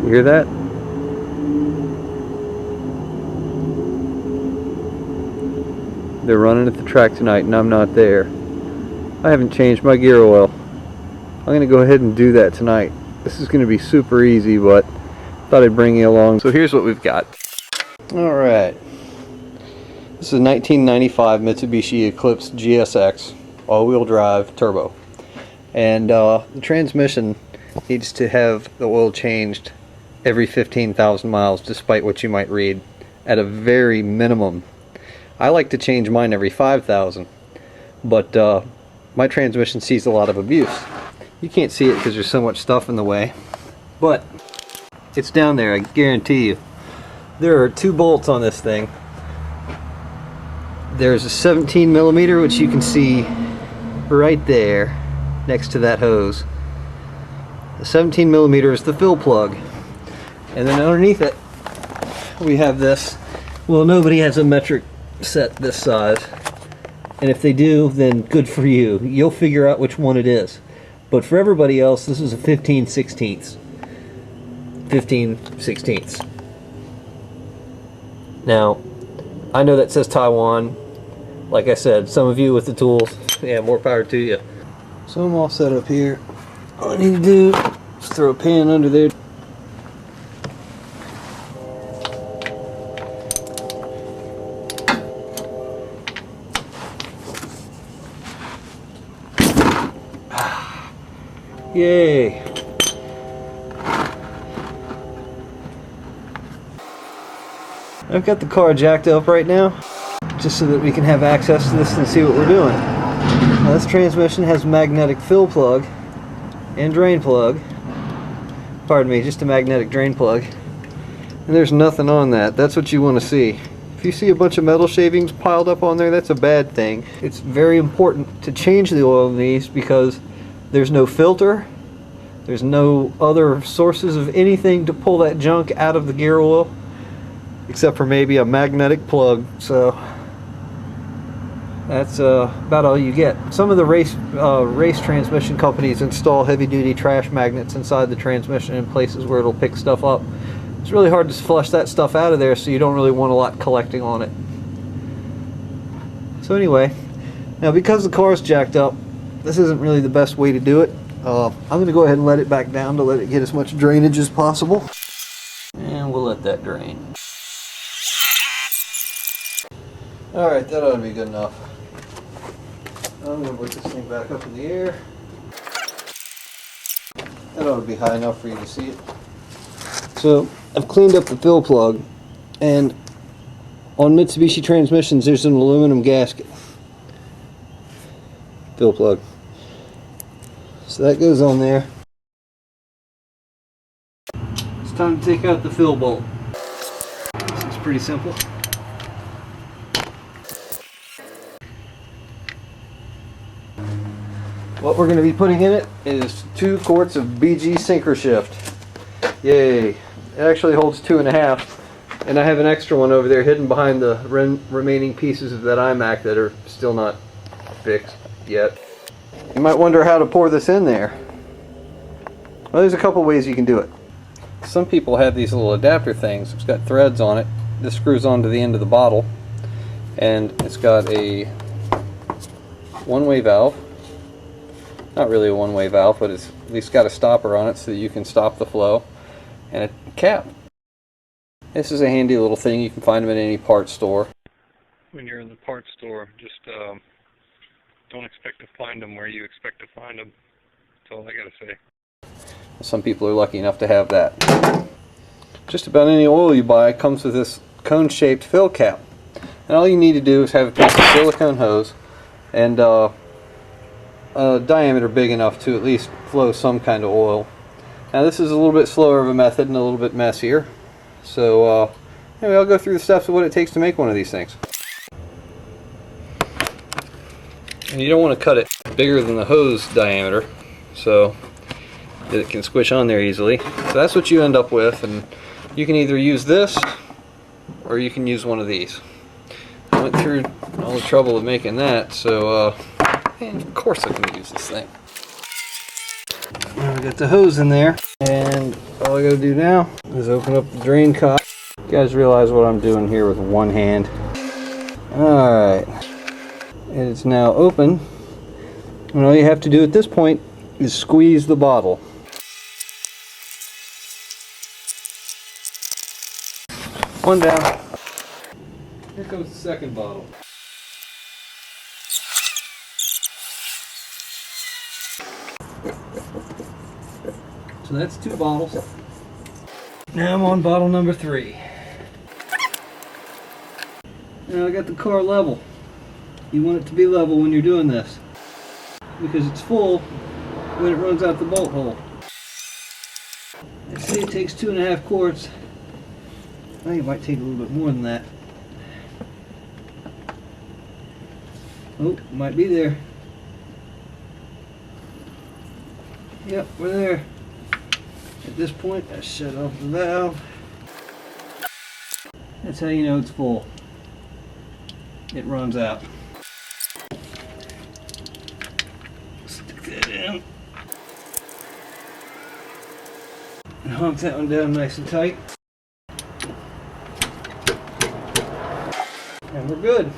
You hear that? They're running at the track tonight and I'm not there. I haven't changed my gear oil. I'm going to go ahead and do that tonight. This is going to be super easy, but thought I'd bring you along. So here's what we've got. Alright. This is a 1995 Mitsubishi Eclipse GSX all-wheel drive turbo. And the transmission needs to have the oil changed every 15,000 miles, despite what you might read, at a very minimum. I like to change mine every 5,000, but my transmission sees a lot of abuse. You can't see it because there's so much stuff in the way, but it's down there, I guarantee you. There are 2 bolts on this thing. There's a 17 millimeter, which you can see right there next to that hose. The 17 millimeter is the fill plug, and then underneath it we have this. Well, nobody has a metric set this size, and if they do, then good for you. You'll figure out which one it is. But for everybody else, this is a 15/16. 15/16. Now, I know that says Taiwan. Like I said, some of you with the tools, yeah, more power to you. So I'm all set up here. All I need to do is throw a pan under there. Yay! I've got the car jacked up right now, just so that we can have access to this and see what we're doing. Now, this transmission has a magnetic fill plug and drain plug. Pardon me, just a magnetic drain plug. And there's nothing on that. That's what you want to see. If you see a bunch of metal shavings piled up on there, that's a bad thing. It's very important to change the oil in these because there's no filter, there's no other sources of anything to pull that junk out of the gear oil, except for maybe a magnetic plug. So that's about all you get. Some of the race transmission companies install heavy-duty trash magnets inside the transmission in places where it'll pick stuff up. It's really hard to flush that stuff out of there, so you don't really want a lot collecting on it. So anyway, now because the car's jacked up, this isn't really the best way to do it. I'm going to go ahead and let it back down to let it get as much drainage as possible. And we'll let that drain. Alright, that ought to be good enough. I'm going to put this thing back up in the air. That ought to be high enough for you to see it. So, I've cleaned up the fill plug, and on Mitsubishi transmissions there's an aluminum gasket. Fill plug. So that goes on there. It's time to take out the fill bolt. This is pretty simple. What we're going to be putting in it is 2 quarts of BG Synchro Shift. Yay! It actually holds 2.5, and I have an extra one over there hidden behind the remaining pieces of that iMac that are still not fixed yet. You might wonder how to pour this in there. Well, there's a couple ways you can do it. Some people have these little adapter things. It's got threads on it. This screws onto the end of the bottle, and it's got a one-way valve. Not really a one-way valve, but it's at least got a stopper on it so that you can stop the flow, and a cap. This is a handy little thing. You can find them at any parts store. When you're in the parts store, just don't expect to find them where you expect to find them. That's all I gotta say. Some people are lucky enough to have that. Just about any oil you buy comes with this cone-shaped fill cap. And all you need to do is have a piece of silicone hose and a diameter big enough to at least flow some kind of oil. Now this is a little bit slower of a method and a little bit messier. So anyway, I'll go through the steps of what it takes to make one of these things. And you don't want to cut it bigger than the hose diameter so that it can squish on there easily. So that's what you end up with, and you can either use this or you can use one of these. I went through all the trouble of making that, so and of course I can use this thing. Now we got the hose in there. And all I gotta do now is open up the drain cock. You guys realize what I'm doing here with one hand. Alright. And it's now open. And all you have to do at this point is squeeze the bottle. One down. Here comes the second bottle. So that's 2 bottles. Now I'm on bottle number 3. Now I got the car level. You want it to be level when you're doing this, because it's full when it runs out the bolt hole. I say it takes 2.5 quarts. I think it might take a little bit more than that. Oh, might be there. Yep, we're there. At this point, I shut off the valve. That's how you know it's full. It runs out. Stick that in. And honk that one down nice and tight. And we're good.